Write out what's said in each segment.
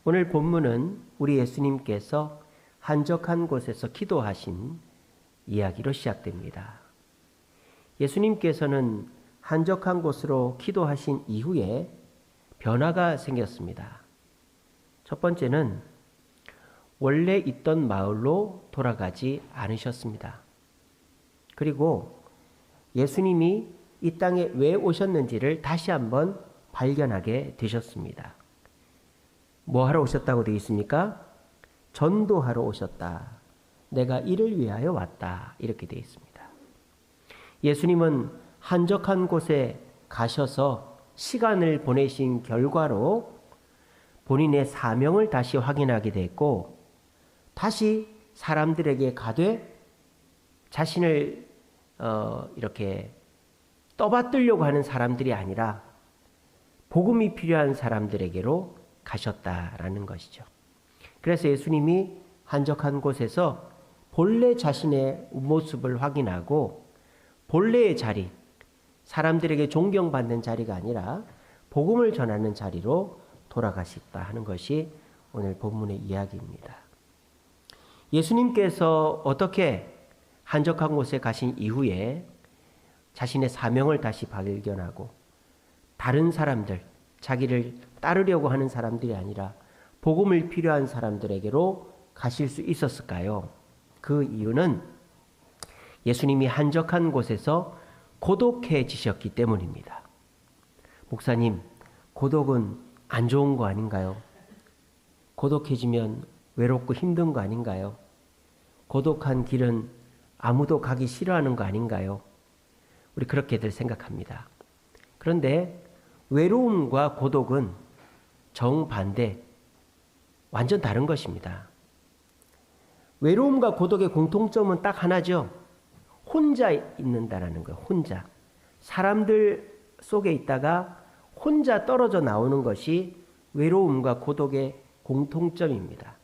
오늘 본문은 우리 예수님께서 한적한 곳에서 기도하신 이야기로 시작됩니다. 예수님께서는 한적한 곳으로 기도하신 이후에 변화가 생겼습니다. 첫 번째는 원래 있던 마을로 돌아가지 않으셨습니다. 그리고 예수님이 이 땅에 왜 오셨는지를 다시 한번 발견하게 되셨습니다. 뭐 하러 오셨다고 되어 있습니까? 전도하러 오셨다. 내가 이를 위하여 왔다. 이렇게 되어 있습니다. 예수님은 한적한 곳에 가셔서 시간을 보내신 결과로 본인의 사명을 다시 확인하게 됐고, 다시 사람들에게 가되 자신을 이렇게 떠받들려고 하는 사람들이 아니라 복음이 필요한 사람들에게로 가셨다라는 것이죠. 그래서 예수님이 한적한 곳에서 본래 자신의 모습을 확인하고 본래의 자리, 사람들에게 존경받는 자리가 아니라 복음을 전하는 자리로 돌아가셨다 하는 것이 오늘 본문의 이야기입니다. 예수님께서 어떻게 한적한 곳에 가신 이후에 자신의 사명을 다시 발견하고 다른 사람들, 자기를 따르려고 하는 사람들이 아니라 복음을 필요한 사람들에게로 가실 수 있었을까요? 그 이유는 예수님이 한적한 곳에서 고독해지셨기 때문입니다. 목사님, 고독은 안 좋은 거 아닌가요? 고독해지면 외롭고 힘든 거 아닌가요? 고독한 길은 아무도 가기 싫어하는 거 아닌가요? 우리 그렇게들 생각합니다. 그런데 외로움과 고독은 정반대, 완전 다른 것입니다. 외로움과 고독의 공통점은 딱 하나죠. 혼자 있는다라는 거예요. 혼자. 사람들 속에 있다가 혼자 떨어져 나오는 것이 외로움과 고독의 공통점입니다.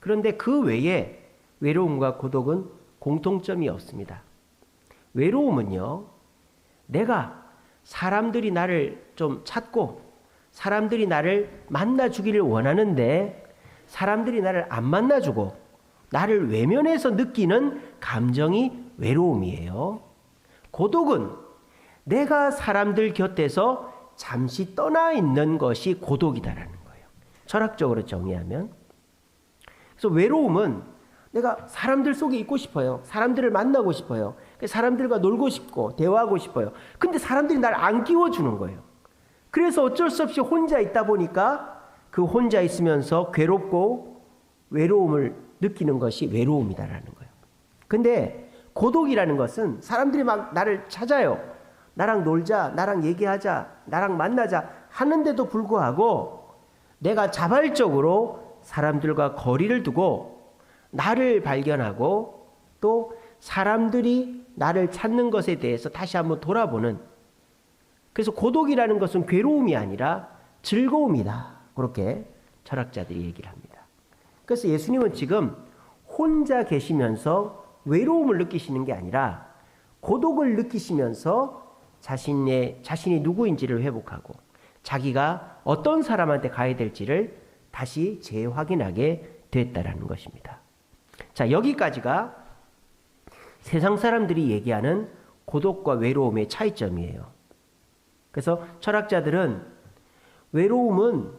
그런데 그 외에 외로움과 고독은 공통점이 없습니다. 외로움은요, 내가 사람들이 나를 좀 찾고 사람들이 나를 만나주기를 원하는데 사람들이 나를 안 만나주고 나를 외면해서 느끼는 감정이 외로움이에요. 고독은 내가 사람들 곁에서 잠시 떠나 있는 것이 고독이다라는 거예요. 철학적으로 정의하면. 그래서 외로움은 내가 사람들 속에 있고 싶어요. 사람들을 만나고 싶어요. 사람들과 놀고 싶고 대화하고 싶어요. 근데 사람들이 나를 안 끼워주는 거예요. 그래서 어쩔 수 없이 혼자 있다 보니까 그 혼자 있으면서 괴롭고 외로움을 느끼는 것이 외로움이다라는 거예요. 근데 고독이라는 것은 사람들이 막 나를 찾아요. 나랑 놀자, 나랑 얘기하자, 나랑 만나자 하는데도 불구하고 내가 자발적으로 사람들과 거리를 두고 나를 발견하고 또 사람들이 나를 찾는 것에 대해서 다시 한번 돌아보는, 그래서 고독이라는 것은 괴로움이 아니라 즐거움이다. 그렇게 철학자들이 얘기를 합니다. 그래서 예수님은 지금 혼자 계시면서 외로움을 느끼시는 게 아니라 고독을 느끼시면서 자신이 누구인지를 회복하고 자기가 어떤 사람한테 가야 될지를 다시 재확인하게 됐다라는 것입니다. 자, 여기까지가 세상 사람들이 얘기하는 고독과 외로움의 차이점이에요. 그래서 철학자들은 외로움은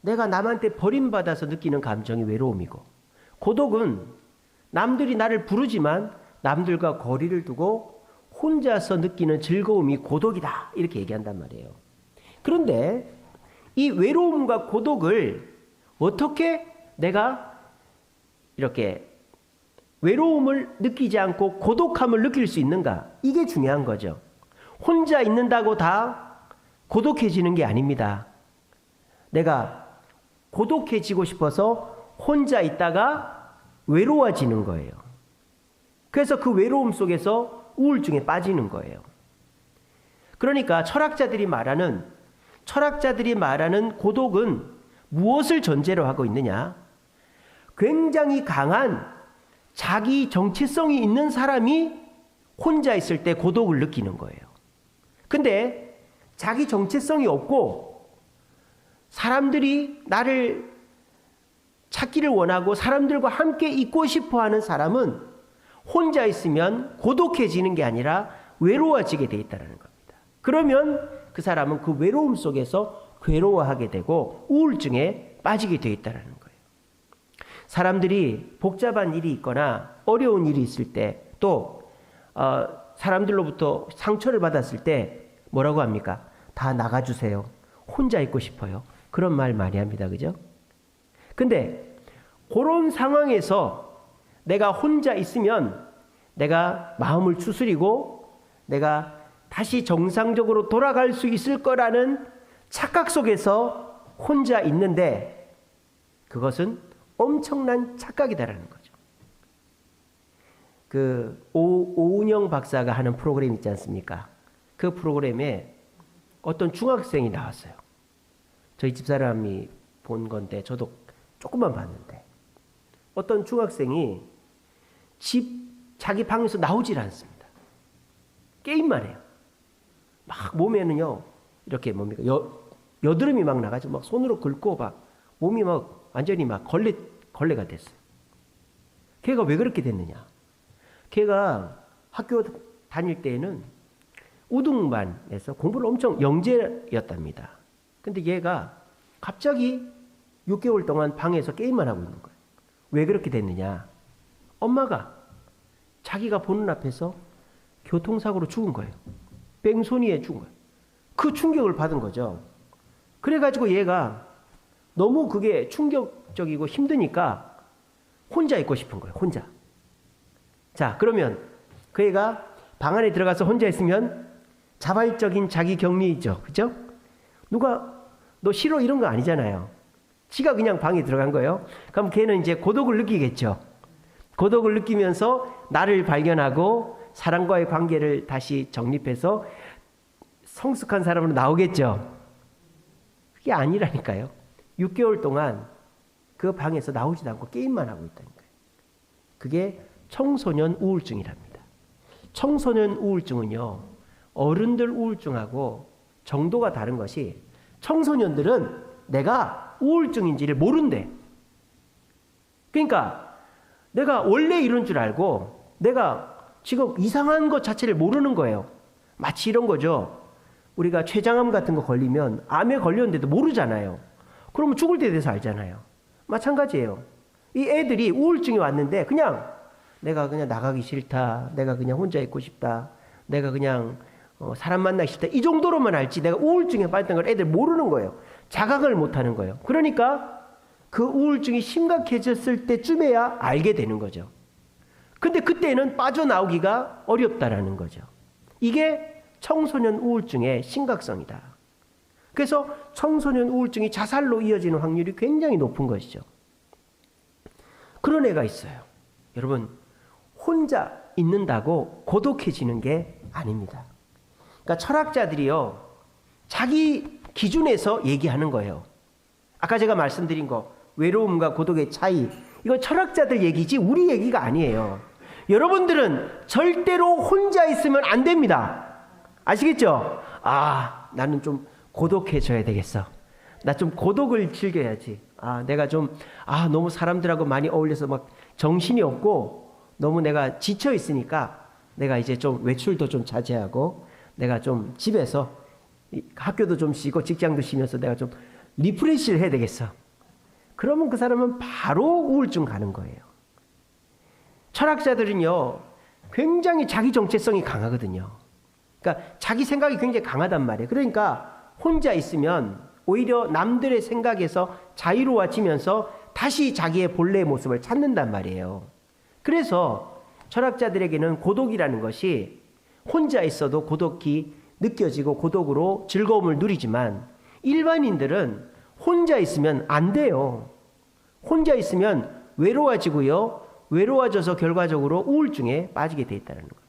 내가 남한테 버림받아서 느끼는 감정이 외로움이고, 고독은 남들이 나를 부르지만 남들과 거리를 두고 혼자서 느끼는 즐거움이 고독이다. 이렇게 얘기한단 말이에요. 그런데 이 외로움과 고독을 어떻게 내가 이렇게 외로움을 느끼지 않고 고독함을 느낄 수 있는가? 이게 중요한 거죠. 혼자 있는다고 다 고독해지는 게 아닙니다. 내가 고독해지고 싶어서 혼자 있다가 외로워지는 거예요. 그래서 그 외로움 속에서 우울증에 빠지는 거예요. 그러니까 철학자들이 말하는 고독은 무엇을 전제로 하고 있느냐? 굉장히 강한 자기 정체성이 있는 사람이 혼자 있을 때 고독을 느끼는 거예요. 근데 자기 정체성이 없고 사람들이 나를 찾기를 원하고 사람들과 함께 있고 싶어 하는 사람은 혼자 있으면 고독해지는 게 아니라 외로워지게 돼 있다는 겁니다. 그러면 그 사람은 그 외로움 속에서 괴로워하게 되고 우울증에 빠지게 돼 있다는 거예요. 사람들이 복잡한 일이 있거나 어려운 일이 있을 때 또 사람들로부터 상처를 받았을 때 뭐라고 합니까? 다 나가주세요. 혼자 있고 싶어요. 그런 말 많이 합니다. 그죠? 근데 그런 상황에서 내가 혼자 있으면 내가 마음을 추스리고 내가 다시 정상적으로 돌아갈 수 있을 거라는 착각 속에서 혼자 있는데 그것은 엄청난 착각이다라는 거죠. 그 오은영 박사가 하는 프로그램 있지 않습니까? 그 프로그램에 어떤 중학생이 나왔어요. 저희 집사람이 본 건데 저도 조금만 봤는데 어떤 중학생이 자기 방에서 나오질 않습니다. 게임만 해요. 막 몸에는요 이렇게 뭡니까 여드름이 막 나가지고 막 손으로 긁고 막 몸이 막 완전히 막 걸레가 됐어요. 걔가 왜 그렇게 됐느냐? 걔가 학교 다닐 때에는 우등반에서 공부를 엄청 영재였답니다. 근데 얘가 갑자기 6개월 동안 방에서 게임만 하고 있는 거예요. 왜 그렇게 됐느냐? 엄마가 자기가 보는 앞에서 교통사고로 죽은 거예요. 뺑소니에 죽은 거예요. 그 충격을 받은 거죠. 그래가지고 얘가 너무 그게 충격적이고 힘드니까 혼자 있고 싶은 거예요. 혼자. 자, 그러면 그 애가 방 안에 들어가서 혼자 있으면 자발적인 자기 격리죠. 그죠? 누가 너 싫어 이런 거 아니잖아요. 지가 그냥 방에 들어간 거예요. 그럼 걔는 이제 고독을 느끼겠죠. 고독을 느끼면서 나를 발견하고 사람과의 관계를 다시 정립해서 성숙한 사람으로 나오겠죠. 그게 아니라니까요. 6개월 동안 그 방에서 나오지도 않고 게임만 하고 있다는 거예요. 그게 청소년 우울증이랍니다. 청소년 우울증은요, 어른들 우울증하고 정도가 다른 것이 청소년들은 내가 우울증인지를 모른대. 그러니까 내가 원래 이런 줄 알고 내가 지금 이상한 것 자체를 모르는 거예요. 마치 이런 거죠. 우리가 췌장암 같은 거 걸리면 암에 걸렸는데도 모르잖아요. 그러면 죽을 때 돼서 알잖아요. 마찬가지예요. 이 애들이 우울증이 왔는데 내가 그냥 나가기 싫다. 내가 그냥 혼자 있고 싶다. 내가 그냥 사람 만나기 싫다. 이 정도로만 알지 내가 우울증에 빠졌던 걸 애들 모르는 거예요. 자각을 못하는 거예요. 그러니까 그 우울증이 심각해졌을 때쯤에야 알게 되는 거죠. 근데 그때는 빠져나오기가 어렵다라는 거죠. 이게 청소년 우울증의 심각성이다. 그래서 청소년 우울증이 자살로 이어지는 확률이 굉장히 높은 것이죠. 그런 애가 있어요. 여러분, 혼자 있는다고 고독해지는 게 아닙니다. 그러니까 철학자들이요, 자기 기준에서 얘기하는 거예요. 아까 제가 말씀드린 거, 외로움과 고독의 차이, 이거 철학자들 얘기지 우리 얘기가 아니에요. 여러분들은 절대로 혼자 있으면 안 됩니다. 아시겠죠? 나는 좀 고독해져야 되겠어. 나 좀 고독을 즐겨야지. 내가 좀 너무 사람들하고 많이 어울려서 막 정신이 없고 너무 내가 지쳐 있으니까 내가 이제 좀 외출도 좀 자제하고 내가 좀 집에서 학교도 좀 쉬고 직장도 쉬면서 내가 좀 리프레시를 해야 되겠어. 그러면 그 사람은 바로 우울증 가는 거예요. 철학자들은요, 굉장히 자기 정체성이 강하거든요. 그러니까 자기 생각이 굉장히 강하단 말이에요. 그러니까 혼자 있으면 오히려 남들의 생각에서 자유로워지면서 다시 자기의 본래의 모습을 찾는단 말이에요. 그래서 철학자들에게는 고독이라는 것이 혼자 있어도 고독이 느껴지고 고독으로 즐거움을 누리지만 일반인들은 혼자 있으면 안 돼요. 혼자 있으면 외로워지고요. 외로워져서 결과적으로 우울증에 빠지게 돼 있다는 거예요.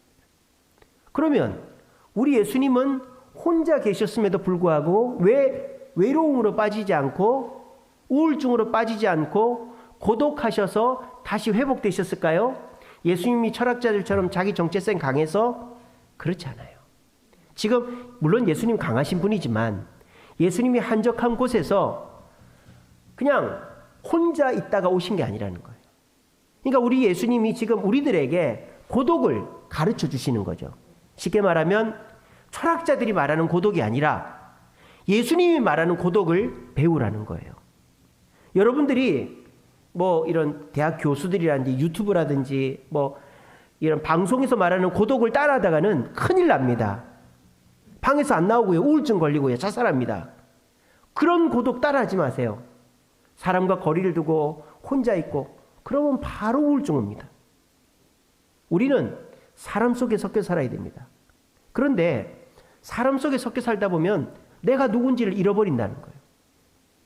그러면 우리 예수님은 혼자 계셨음에도 불구하고 왜 외로움으로 빠지지 않고 우울증으로 빠지지 않고 고독하셔서 다시 회복되셨을까요? 예수님이 철학자들처럼 자기 정체성이 강해서? 그렇지 않아요. 지금 물론 예수님 강하신 분이지만 예수님이 한적한 곳에서 그냥 혼자 있다가 오신 게 아니라는 거예요. 그러니까 우리 예수님이 지금 우리들에게 고독을 가르쳐 주시는 거죠. 쉽게 말하면 철학자들이 말하는 고독이 아니라 예수님이 말하는 고독을 배우라는 거예요. 여러분들이 뭐 이런 대학 교수들이라든지 유튜브라든지 뭐 이런 방송에서 말하는 고독을 따라하다가는 큰일 납니다. 방에서 안 나오고요. 우울증 걸리고요. 자살합니다. 그런 고독 따라하지 마세요. 사람과 거리를 두고 혼자 있고 그러면 바로 우울증 옵니다. 우리는 사람 속에 섞여 살아야 됩니다. 그런데 사람 속에 섞여 살다 보면 내가 누군지를 잃어버린다는 거예요.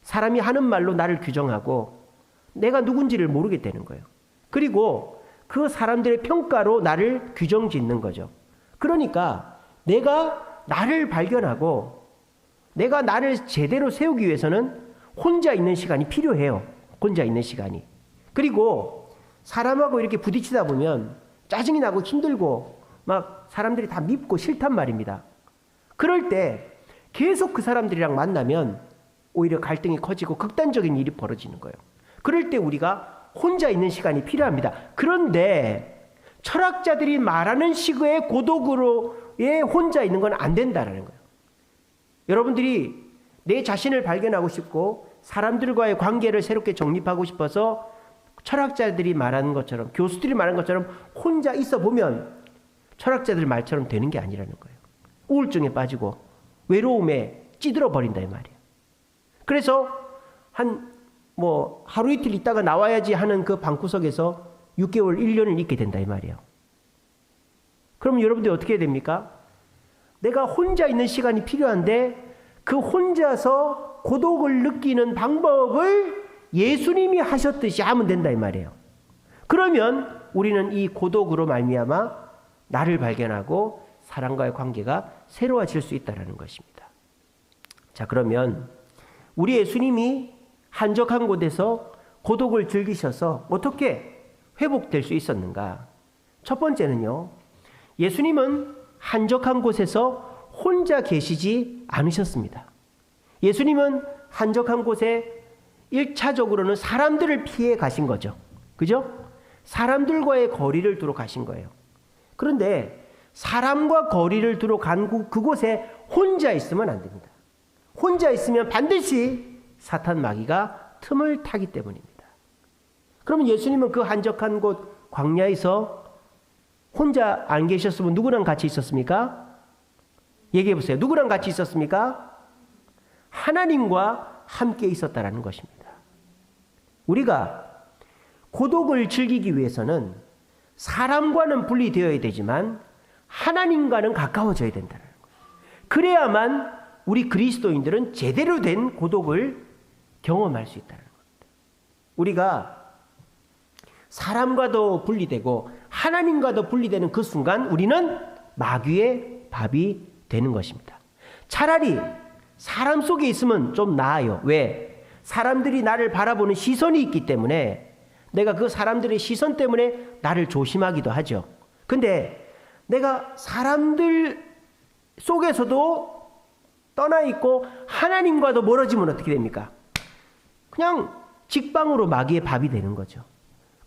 사람이 하는 말로 나를 규정하고 내가 누군지를 모르게 되는 거예요. 그리고 그 사람들의 평가로 나를 규정 짓는 거죠. 그러니까 내가 나를 발견하고 내가 나를 제대로 세우기 위해서는 혼자 있는 시간이 필요해요. 혼자 있는 시간이. 그리고 사람하고 이렇게 부딪히다 보면 짜증이 나고 힘들고 막 사람들이 다 밉고 싫단 말입니다. 그럴 때 계속 그 사람들이랑 만나면 오히려 갈등이 커지고 극단적인 일이 벌어지는 거예요. 그럴 때 우리가 혼자 있는 시간이 필요합니다. 그런데 철학자들이 말하는 식의 고독으로의 혼자 있는 건 안 된다는 거예요. 여러분들이 내 자신을 발견하고 싶고 사람들과의 관계를 새롭게 정립하고 싶어서 철학자들이 말하는 것처럼 교수들이 말하는 것처럼 혼자 있어 보면 철학자들 말처럼 되는 게 아니라는 거예요. 우울증에 빠지고 외로움에 찌들어 버린다 이 말이에요. 그래서 하루 이틀 있다가 나와야지 하는 그 방구석에서 6개월, 1년을 있게 된다 이 말이에요. 그럼 여러분들이 어떻게 해야 됩니까? 내가 혼자 있는 시간이 필요한데 그 혼자서 고독을 느끼는 방법을 예수님이 하셨듯이 하면 된다 이 말이에요. 그러면 우리는 이 고독으로 말미암아 나를 발견하고 사람과의 관계가 새로워질 수 있다는 것입니다. 자, 그러면 우리 예수님이 한적한 곳에서 고독을 즐기셔서 어떻게 회복될 수 있었는가? 첫 번째는요, 예수님은 한적한 곳에서 혼자 계시지 않으셨습니다. 예수님은 한적한 곳에 1차적으로는 사람들을 피해 가신 거죠. 그죠? 사람들과의 거리를 두러 가신 거예요. 그런데 사람과 거리를 두러 간 그곳에 혼자 있으면 안 됩니다. 혼자 있으면 반드시 사탄 마귀가 틈을 타기 때문입니다. 그러면 예수님은 그 한적한 곳 광야에서 혼자 안 계셨으면 누구랑 같이 있었습니까? 얘기해 보세요. 누구랑 같이 있었습니까? 하나님과 함께 있었다라는 것입니다. 우리가 고독을 즐기기 위해서는 사람과는 분리되어야 되지만 하나님과는 가까워져야 된다는 거예요. 그래야만 우리 그리스도인들은 제대로 된 고독을 경험할 수 있다는 겁니다. 우리가 사람과도 분리되고 하나님과도 분리되는 그 순간 우리는 마귀의 밥이 되는 것입니다. 차라리 사람 속에 있으면 좀 나아요. 왜? 사람들이 나를 바라보는 시선이 있기 때문에 내가 그 사람들의 시선 때문에 나를 조심하기도 하죠. 근데 내가 사람들 속에서도 떠나 있고 하나님과도 멀어지면 어떻게 됩니까? 그냥 직방으로 마귀의 밥이 되는 거죠.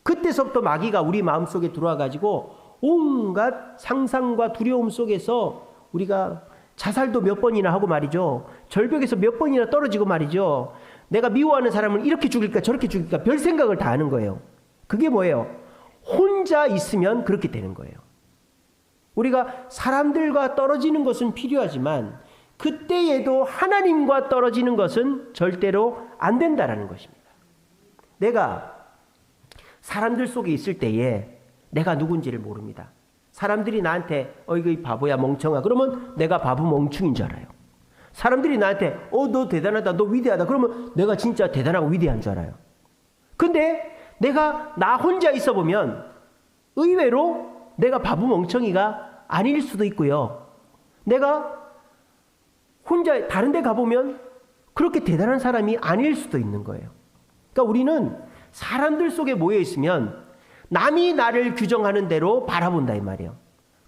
그때서부터 마귀가 우리 마음속에 들어와 가지고 온갖 상상과 두려움 속에서 우리가 자살도 몇 번이나 하고 말이죠. 절벽에서 몇 번이나 떨어지고 말이죠. 내가 미워하는 사람을 이렇게 죽일까 저렇게 죽일까 별 생각을 다 하는 거예요. 그게 뭐예요? 혼자 있으면 그렇게 되는 거예요. 우리가 사람들과 떨어지는 것은 필요하지만 그때에도 하나님과 떨어지는 것은 절대로 안 된다라는 것입니다. 내가 사람들 속에 있을 때에 내가 누군지를 모릅니다. 사람들이 나한테 이거 바보야 멍청아 그러면 내가 바보 멍충인 줄 알아요. 사람들이 나한테 너 대단하다 너 위대하다 그러면 내가 진짜 대단하고 위대한 줄 알아요. 근데 내가 나 혼자 있어 보면 의외로 내가 바보 멍청이가 아닐 수도 있고요. 내가 혼자 다른 데 가보면 그렇게 대단한 사람이 아닐 수도 있는 거예요. 그러니까 우리는 사람들 속에 모여 있으면 남이 나를 규정하는 대로 바라본다 이 말이에요.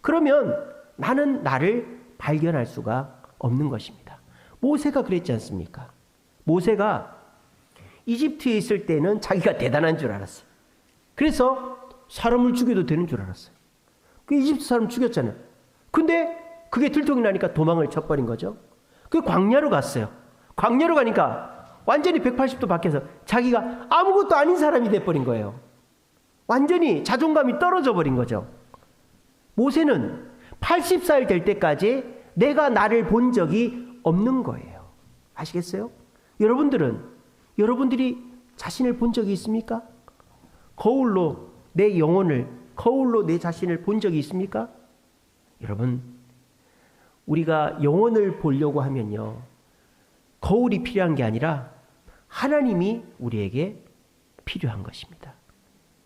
그러면 나는 나를 발견할 수가 없는 것입니다. 모세가 그랬지 않습니까? 모세가 이집트에 있을 때는 자기가 대단한 줄 알았어요. 그래서 사람을 죽여도 되는 줄 알았어요. 그 이집트 사람 죽였잖아요. 근데 그게 들통이 나니까 도망을 쳐버린 거죠. 그 광야로 갔어요. 광야로 가니까 완전히 180도 바뀌어서 자기가 아무것도 아닌 사람이 돼버린 거예요. 완전히 자존감이 떨어져 버린 거죠. 모세는 80살 될 때까지 내가 나를 본 적이 없는 거예요. 아시겠어요? 여러분들이 자신을 본 적이 있습니까? 거울로 내 영혼을, 거울로 내 자신을 본 적이 있습니까? 여러분, 우리가 영혼을 보려고 하면요, 거울이 필요한 게 아니라 하나님이 우리에게 필요한 것입니다.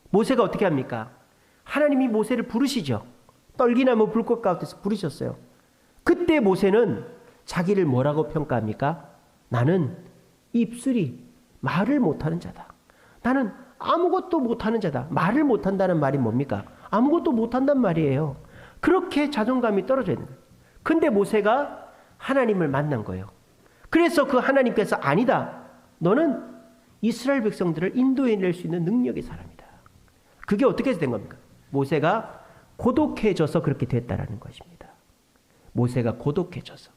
모세가 어떻게 합니까? 하나님이 모세를 부르시죠. 떨기나무 불꽃 가운데서 부르셨어요. 그때 모세는 자기를 뭐라고 평가합니까? 나는 입술이 말을 못하는 자다. 나는 아무것도 못하는 자다. 말을 못한다는 말이 뭡니까? 아무것도 못한단 말이에요. 그렇게 자존감이 떨어져 있는 거예요. 근데 모세가 하나님을 만난 거예요. 그래서 그 하나님께서 아니다. 너는 이스라엘 백성들을 인도해낼 수 있는 능력의 사람이다. 그게 어떻게 된 겁니까? 모세가 고독해져서 그렇게 됐다라는 것입니다. 모세가 고독해져서.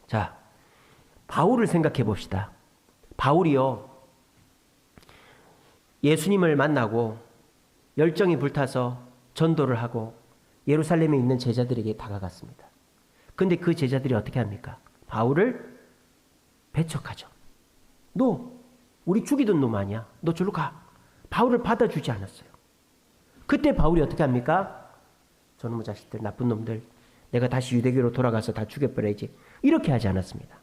자, 바울을 생각해 봅시다. 바울이요, 예수님을 만나고 열정이 불타서 전도를 하고 예루살렘에 있는 제자들에게 다가갔습니다. 근데 그 제자들이 어떻게 합니까? 바울을 배척하죠. 너 우리 죽이던 놈 아니야. 너 저리로 가. 바울을 받아주지 않았어요. 그때 바울이 어떻게 합니까? 저놈의 자식들, 나쁜 놈들, 내가 다시 유대교로 돌아가서 다 죽여버려야지. 이렇게 하지 않았습니다.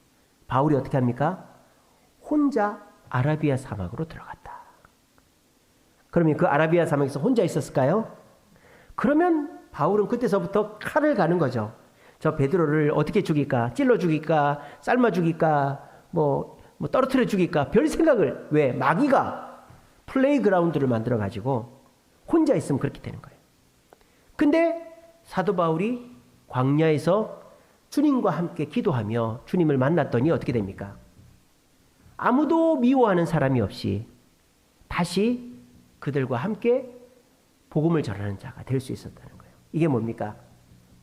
바울이 어떻게 합니까? 혼자 아라비아 사막으로 들어갔다. 그러면 그 아라비아 사막에서 혼자 있었을까요? 그러면 바울은 그때서부터 칼을 가는 거죠. 저 베드로를 어떻게 죽일까? 찔러 죽일까? 삶아 죽일까? 뭐 떨어뜨려 죽일까? 별 생각을, 왜? 마귀가 플레이그라운드를 만들어 가지고 혼자 있으면 그렇게 되는 거예요. 근데 사도 바울이 광야에서 주님과 함께 기도하며 주님을 만났더니 어떻게 됩니까? 아무도 미워하는 사람이 없이 다시 그들과 함께 복음을 전하는 자가 될 수 있었다는 거예요. 이게 뭡니까?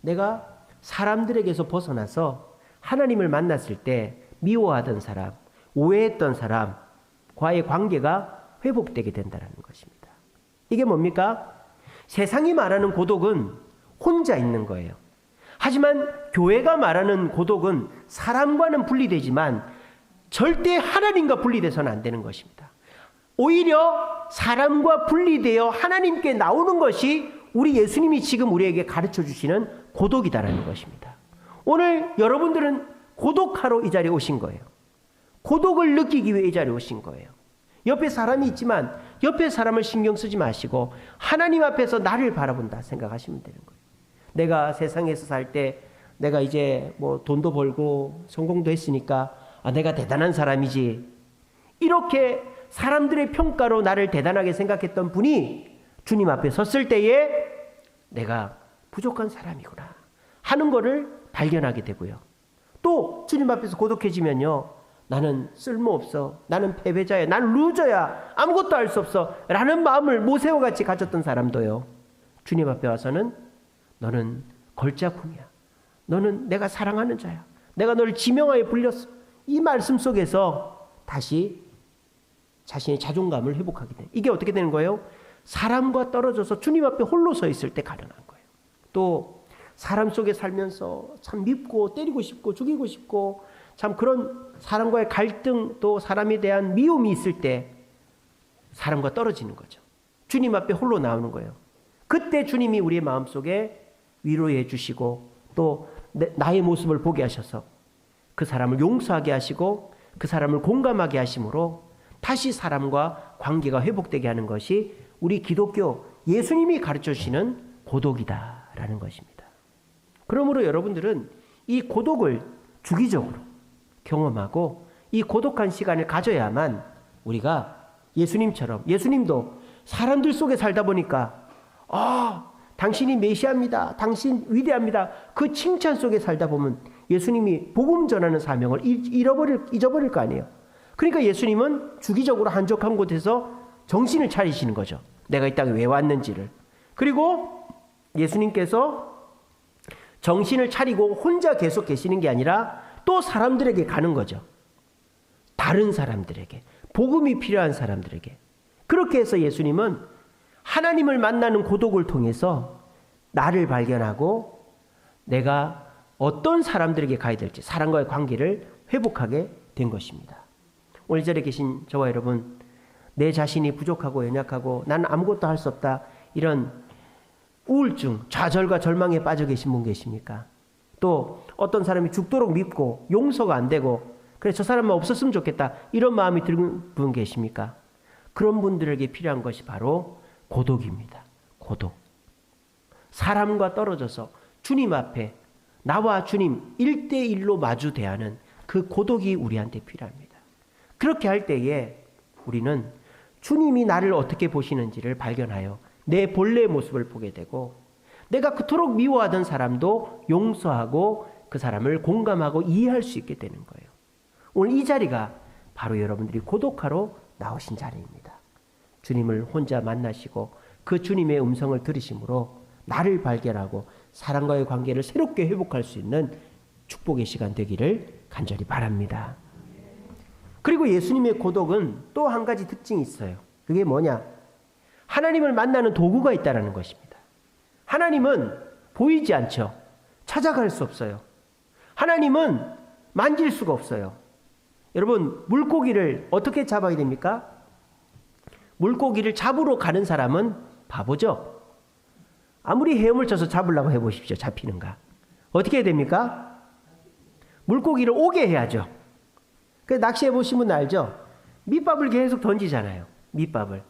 내가 사람들에게서 벗어나서 하나님을 만났을 때 미워하던 사람, 오해했던 사람과의 관계가 회복되게 된다는 것입니다. 이게 뭡니까? 세상이 말하는 고독은 혼자 있는 거예요. 하지만 교회가 말하는 고독은 사람과는 분리되지만 절대 하나님과 분리돼서는 안 되는 것입니다. 오히려 사람과 분리되어 하나님께 나오는 것이 우리 예수님이 지금 우리에게 가르쳐 주시는 고독이다라는 것입니다. 오늘 여러분들은 고독하러 이 자리에 오신 거예요. 고독을 느끼기 위해 이 자리에 오신 거예요. 옆에 사람이 있지만 옆에 사람을 신경 쓰지 마시고 하나님 앞에서 나를 바라본다 생각하시면 되는 거예요. 내가 세상에서 살 때 내가 이제 뭐 돈도 벌고 성공도 했으니까 내가 대단한 사람이지, 이렇게 사람들의 평가로 나를 대단하게 생각했던 분이 주님 앞에 섰을 때에 내가 부족한 사람이구나 하는 거를 발견하게 되고요. 또 주님 앞에서 고독해지면요, 나는 쓸모없어, 나는 패배자야, 나는 루저야, 아무것도 할 수 없어 라는 마음을 모세와 같이 가졌던 사람도요, 주님 앞에 와서는 너는 걸작품이야, 너는 내가 사랑하는 자야, 내가 너를 지명하여 불렸어, 이 말씀 속에서 다시 자신의 자존감을 회복하게 돼. 이게 어떻게 되는 거예요? 사람과 떨어져서 주님 앞에 홀로 서 있을 때 가능한 거예요. 또 사람 속에 살면서 참 밉고 때리고 싶고 죽이고 싶고 참 그런 사람과의 갈등, 또 사람에 대한 미움이 있을 때 사람과 떨어지는 거죠. 주님 앞에 홀로 나오는 거예요. 그때 주님이 우리의 마음속에 위로해 주시고 또 나의 모습을 보게 하셔서 그 사람을 용서하게 하시고 그 사람을 공감하게 하심으로 다시 사람과 관계가 회복되게 하는 것이 우리 기독교 예수님이 가르쳐 주시는 고독이다라는 것입니다. 그러므로 여러분들은 이 고독을 주기적으로 경험하고 이 고독한 시간을 가져야만 우리가 예수님처럼, 예수님도 사람들 속에 살다 보니까 당신이 메시아입니다, 당신 위대합니다, 그 칭찬 속에 살다 보면 예수님이 복음 전하는 사명을 잊어버릴 거 아니에요. 그러니까 예수님은 주기적으로 한적한 곳에서 정신을 차리시는 거죠. 내가 이 땅에 왜 왔는지를. 그리고 예수님께서 정신을 차리고 혼자 계속 계시는 게 아니라 또 사람들에게 가는 거죠. 다른 사람들에게, 복음이 필요한 사람들에게. 그렇게 해서 예수님은 하나님을 만나는 고독을 통해서 나를 발견하고 내가 어떤 사람들에게 가야 될지, 사람과의 관계를 회복하게 된 것입니다. 오늘 이 자리에 계신 저와 여러분, 내 자신이 부족하고 연약하고 나는 아무것도 할 수 없다, 이런 우울증, 좌절과 절망에 빠져 계신 분 계십니까? 또 어떤 사람이 죽도록 밉고 용서가 안 되고 그래 저 사람만 없었으면 좋겠다, 이런 마음이 드는 분 계십니까? 그런 분들에게 필요한 것이 바로 고독입니다. 고독. 사람과 떨어져서 주님 앞에 나와 주님 1대1로 마주 대하는 그 고독이 우리한테 필요합니다. 그렇게 할 때에 우리는 주님이 나를 어떻게 보시는지를 발견하여 내 본래의 모습을 보게 되고, 내가 그토록 미워하던 사람도 용서하고 그 사람을 공감하고 이해할 수 있게 되는 거예요. 오늘 이 자리가 바로 여러분들이 고독하러 나오신 자리입니다. 주님을 혼자 만나시고 그 주님의 음성을 들으심으로 나를 발견하고 사람과의 관계를 새롭게 회복할 수 있는 축복의 시간 되기를 간절히 바랍니다. 그리고 예수님의 고독은 또 한 가지 특징이 있어요. 그게 뭐냐? 하나님을 만나는 도구가 있다는 것입니다. 하나님은 보이지 않죠. 찾아갈 수 없어요. 하나님은 만질 수가 없어요. 여러분, 물고기를 어떻게 잡아야 됩니까? 물고기를 잡으러 가는 사람은 바보죠. 아무리 헤엄을 쳐서 잡으려고 해보십시오. 잡히는가? 어떻게 해야 됩니까? 물고기를 오게 해야죠. 그래서 낚시해 보신 분 알죠? 밑밥을 계속 던지잖아요. 밑밥을.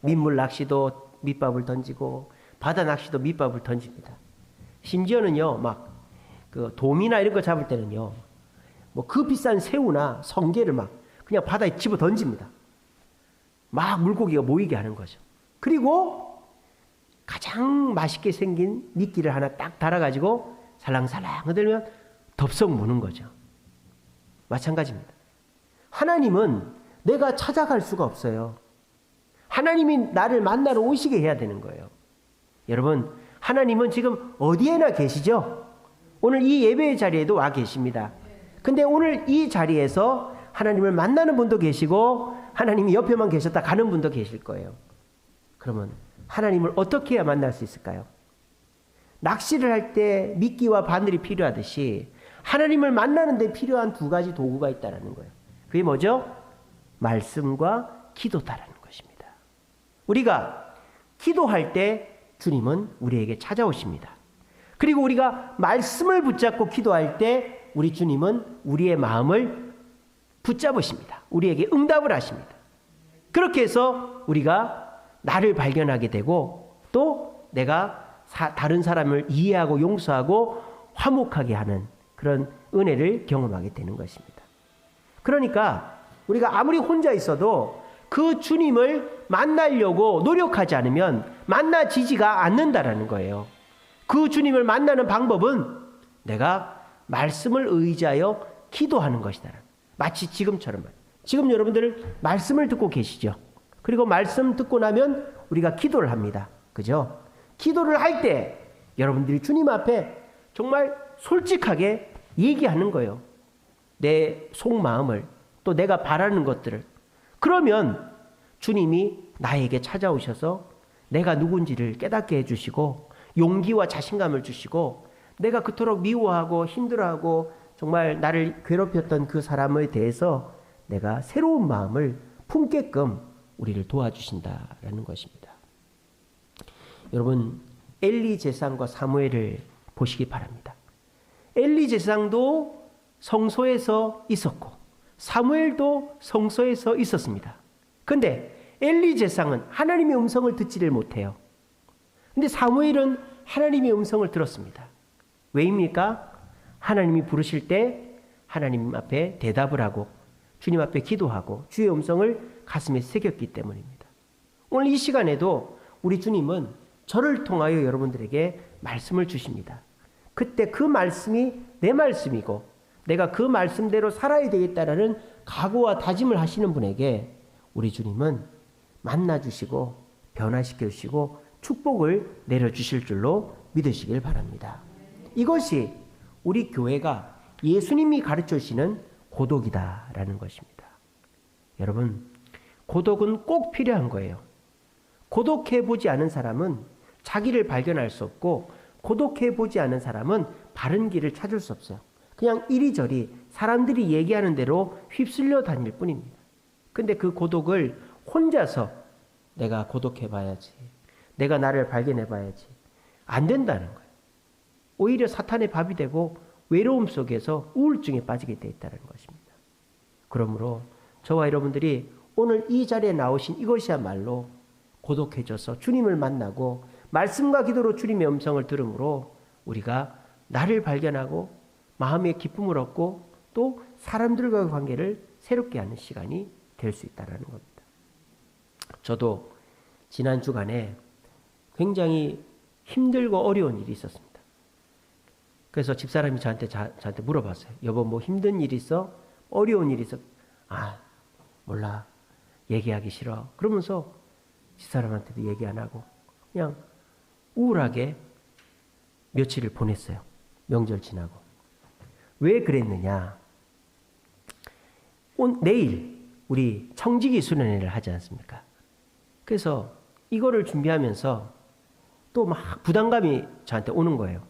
민물 낚시도 밑밥을 던지고 바다 낚시도 밑밥을 던집니다. 심지어는요, 막 그 도미나 이런 거 잡을 때는요, 뭐 그 비싼 새우나 성게를 막 그냥 바다에 집어 던집니다. 막 물고기가 모이게 하는 거죠. 그리고 가장 맛있게 생긴 미끼를 하나 딱 달아가지고 살랑살랑 흔들면 덥석 무는 거죠. 마찬가지입니다. 하나님은 내가 찾아갈 수가 없어요. 하나님이 나를 만나러 오시게 해야 되는 거예요. 여러분, 하나님은 지금 어디에나 계시죠? 오늘 이 예배의 자리에도 와 계십니다. 근데 오늘 이 자리에서 하나님을 만나는 분도 계시고 하나님이 옆에만 계셨다 가는 분도 계실 거예요. 그러면 하나님을 어떻게 해야 만날 수 있을까요? 낚시를 할 때 미끼와 바늘이 필요하듯이 하나님을 만나는 데 필요한 두 가지 도구가 있다는 거예요. 그게 뭐죠? 말씀과 기도다라는 것입니다. 우리가 기도할 때 주님은 우리에게 찾아오십니다. 그리고 우리가 말씀을 붙잡고 기도할 때 우리 주님은 우리의 마음을 붙잡으십니다. 우리에게 응답을 하십니다. 그렇게 해서 우리가 나를 발견하게 되고 또 내가 다른 사람을 이해하고 용서하고 화목하게 하는 그런 은혜를 경험하게 되는 것입니다. 그러니까 우리가 아무리 혼자 있어도 그 주님을 만나려고 노력하지 않으면 만나지지가 않는다라는 거예요. 그 주님을 만나는 방법은 내가 말씀을 의지하여 기도하는 것이다. 마치 지금처럼. 지금 여러분들 말씀을 듣고 계시죠? 그리고 말씀 듣고 나면 우리가 기도를 합니다. 그죠? 기도를 할 때 여러분들이 주님 앞에 정말 솔직하게 얘기하는 거예요. 내 속마음을, 또 내가 바라는 것들을. 그러면 주님이 나에게 찾아오셔서 내가 누군지를 깨닫게 해주시고 용기와 자신감을 주시고 내가 그토록 미워하고 힘들어하고 정말 나를 괴롭혔던 그 사람에 대해서 내가 새로운 마음을 품게끔 우리를 도와주신다라는 것입니다. 여러분, 엘리 제사장과 사무엘을 보시기 바랍니다. 엘리 제사장도 성소에서 있었고 사무엘도 성소에서 있었습니다. 근데 엘리 제사장은 하나님의 음성을 듣지를 못해요. 근데 사무엘은 하나님의 음성을 들었습니다. 왜입니까? 하나님이 부르실 때 하나님 앞에 대답을 하고 주님 앞에 기도하고 주의 음성을 가슴에 새겼기 때문입니다. 오늘 이 시간에도 우리 주님은 저를 통하여 여러분들에게 말씀을 주십니다. 그때 그 말씀이 내 말씀이고 내가 그 말씀대로 살아야 되겠다라는 각오와 다짐을 하시는 분에게 우리 주님은 만나주시고 변화시켜주시고 축복을 내려주실 줄로 믿으시길 바랍니다. 이것이 우리 교회가 예수님이 가르쳐 주시는 고독이다라는 것입니다. 여러분, 고독은 꼭 필요한 거예요. 고독해 보지 않은 사람은 자기를 발견할 수 없고, 고독해 보지 않은 사람은 바른 길을 찾을 수 없어요. 그냥 이리저리 사람들이 얘기하는 대로 휩쓸려 다닐 뿐입니다. 근데 그 고독을 혼자서 내가 고독해 봐야지, 내가 나를 발견해 봐야지, 안 된다는 거예요. 오히려 사탄의 밥이 되고 외로움 속에서 우울증에 빠지게 돼 있다는 것입니다. 그러므로 저와 여러분들이 오늘 이 자리에 나오신 이것이야말로 고독해져서 주님을 만나고 말씀과 기도로 주님의 음성을 들음으로 우리가 나를 발견하고 마음의 기쁨을 얻고 또 사람들과의 관계를 새롭게 하는 시간이 될 수 있다는 겁니다. 저도 지난 주간에 굉장히 힘들고 어려운 일이 있었습니다. 그래서 집사람이 저한테 물어봤어요. 여보, 뭐 힘든 일 있어? 어려운 일 있어? 아, 몰라. 얘기하기 싫어. 그러면서 집사람한테도 얘기 안 하고 그냥 우울하게 며칠을 보냈어요. 명절 지나고. 왜 그랬느냐? 내일 우리 청지기 수련회를 하지 않습니까? 그래서 이거를 준비하면서 또 막 부담감이 저한테 오는 거예요.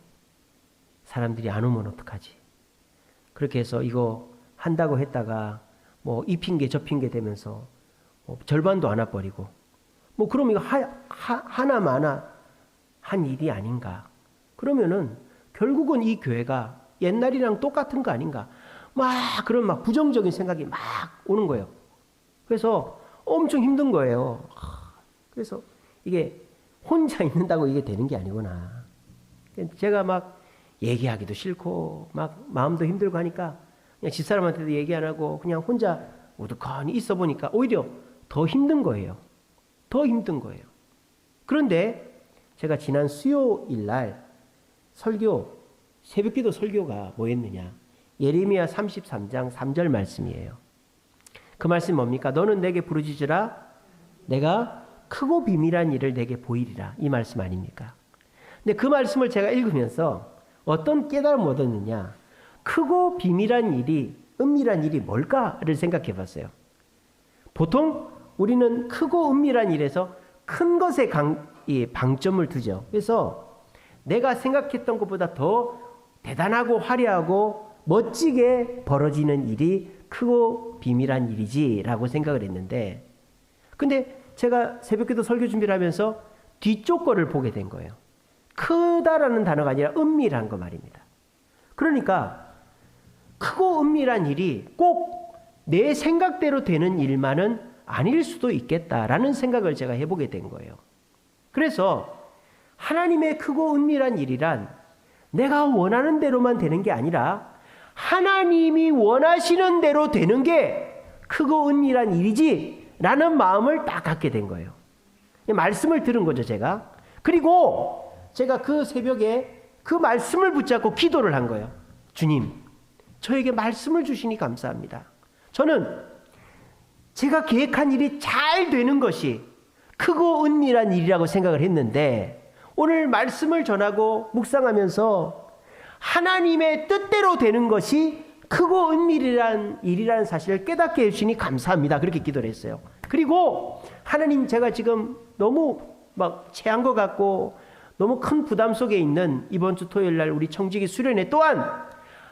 사람들이 안 오면 어떡하지? 그렇게 해서 이거 한다고 했다가 뭐 이 핑계 저 핑계 되면서 뭐 절반도 안 와버리고 뭐 그럼 이거 하나마나 한 일이 아닌가? 그러면은 결국은 이 교회가 옛날이랑 똑같은 거 아닌가? 막 그런 막 부정적인 생각이 막 오는 거예요. 그래서 엄청 힘든 거예요. 그래서 이게 혼자 있는다고 이게 되는 게 아니구나. 제가 막 얘기하기도 싫고 막 마음도 힘들고 하니까 그냥 집사람한테도 얘기 안 하고 그냥 혼자 우두커니 있어 보니까 오히려 더 힘든 거예요. 더 힘든 거예요. 그런데 제가 지난 수요일 날 설교, 새벽기도 설교가 뭐였느냐? 예레미야 33장 3절 말씀이에요. 그 말씀이 뭡니까? 너는 내게 부르짖으라 내가 크고 비밀한 일을 내게 보이리라. 이 말씀 아닙니까? 근데 그 말씀을 제가 읽으면서 어떤 깨달음을 얻었느냐? 크고 비밀한 일이, 은밀한 일이 뭘까를 생각해 봤어요. 보통 우리는 크고 은밀한 일에서 큰 것에 방점을 두죠. 그래서 내가 생각했던 것보다 더 대단하고 화려하고 멋지게 벌어지는 일이 크고 비밀한 일이지라고 생각을 했는데, 근데 제가 새벽기도 설교 준비를 하면서 뒤쪽 거를 보게 된 거예요. 크다라는 단어가 아니라 은밀한 거 말입니다. 그러니까 크고 은밀한 일이 꼭 내 생각대로 되는 일만은 아닐 수도 있겠다라는 생각을 제가 해보게 된 거예요. 그래서 하나님의 크고 은밀한 일이란 내가 원하는 대로만 되는 게 아니라 하나님이 원하시는 대로 되는 게 크고 은밀한 일이지 라는 마음을 딱 갖게 된 거예요. 말씀을 들은 거죠, 제가. 그리고 제가 그 새벽에 그 말씀을 붙잡고 기도를 한 거예요. 주님, 저에게 말씀을 주시니 감사합니다. 저는 제가 계획한 일이 잘 되는 것이 크고 은밀한 일이라고 생각을 했는데 오늘 말씀을 전하고 묵상하면서 하나님의 뜻대로 되는 것이 크고 은밀한 일이라는 사실을 깨닫게 해주시니 감사합니다. 그렇게 기도를 했어요. 그리고 하나님, 제가 지금 너무 막 체한 것 같고 너무 큰 부담 속에 있는 이번 주 토요일 날 우리 청지기 수련회 또한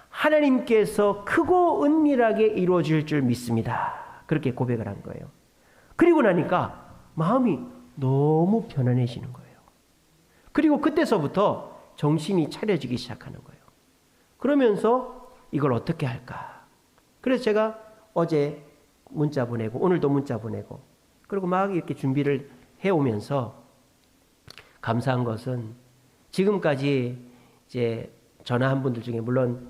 하나님께서 크고 은밀하게 이루어질 줄 믿습니다. 그렇게 고백을 한 거예요. 그리고 나니까 마음이 너무 편안해지는 거예요. 그리고 그때서부터 정신이 차려지기 시작하는 거예요. 그러면서 이걸 어떻게 할까? 그래서 제가 어제 문자 보내고 오늘도 문자 보내고 그리고 막 이렇게 준비를 해오면서 감사한 것은 지금까지 이제 전화한 분들 중에 물론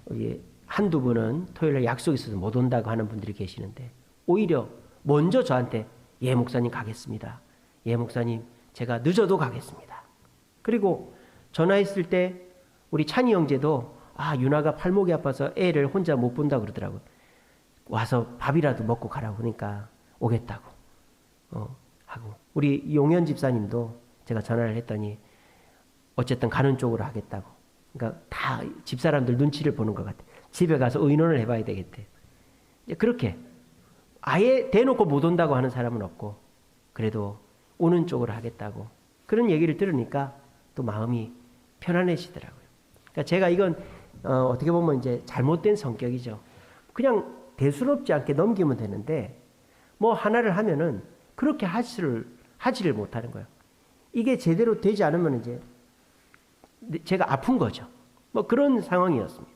우리 한두 분은 토요일에 약속이 있어서 못 온다고 하는 분들이 계시는데 오히려 먼저 저한테 예 목사님 가겠습니다. 예 목사님 제가 늦어도 가겠습니다. 그리고 전화했을 때 우리 찬이 형제도 유나가 팔목이 아파서 애를 혼자 못 본다고 그러더라고요. 와서 밥이라도 먹고 가라고 그러니까 오겠다고 하고, 우리 용현 집사님도 제가 전화를 했더니 어쨌든 가는 쪽으로 하겠다고. 그러니까 다 집사람들 눈치를 보는 것 같아. 집에 가서 의논을 해봐야 되겠대. 그렇게 아예 대놓고 못 온다고 하는 사람은 없고, 그래도 오는 쪽으로 하겠다고 그런 얘기를 들으니까 또 마음이 편안해지더라고요. 그러니까 제가 이건 어떻게 보면 이제 잘못된 성격이죠. 그냥 대수롭지 않게 넘기면 되는데 뭐 하나를 하면은 그렇게 하지를 못하는 거예요. 이게 제대로 되지 않으면 이제 제가 아픈 거죠. 뭐 그런 상황이었습니다.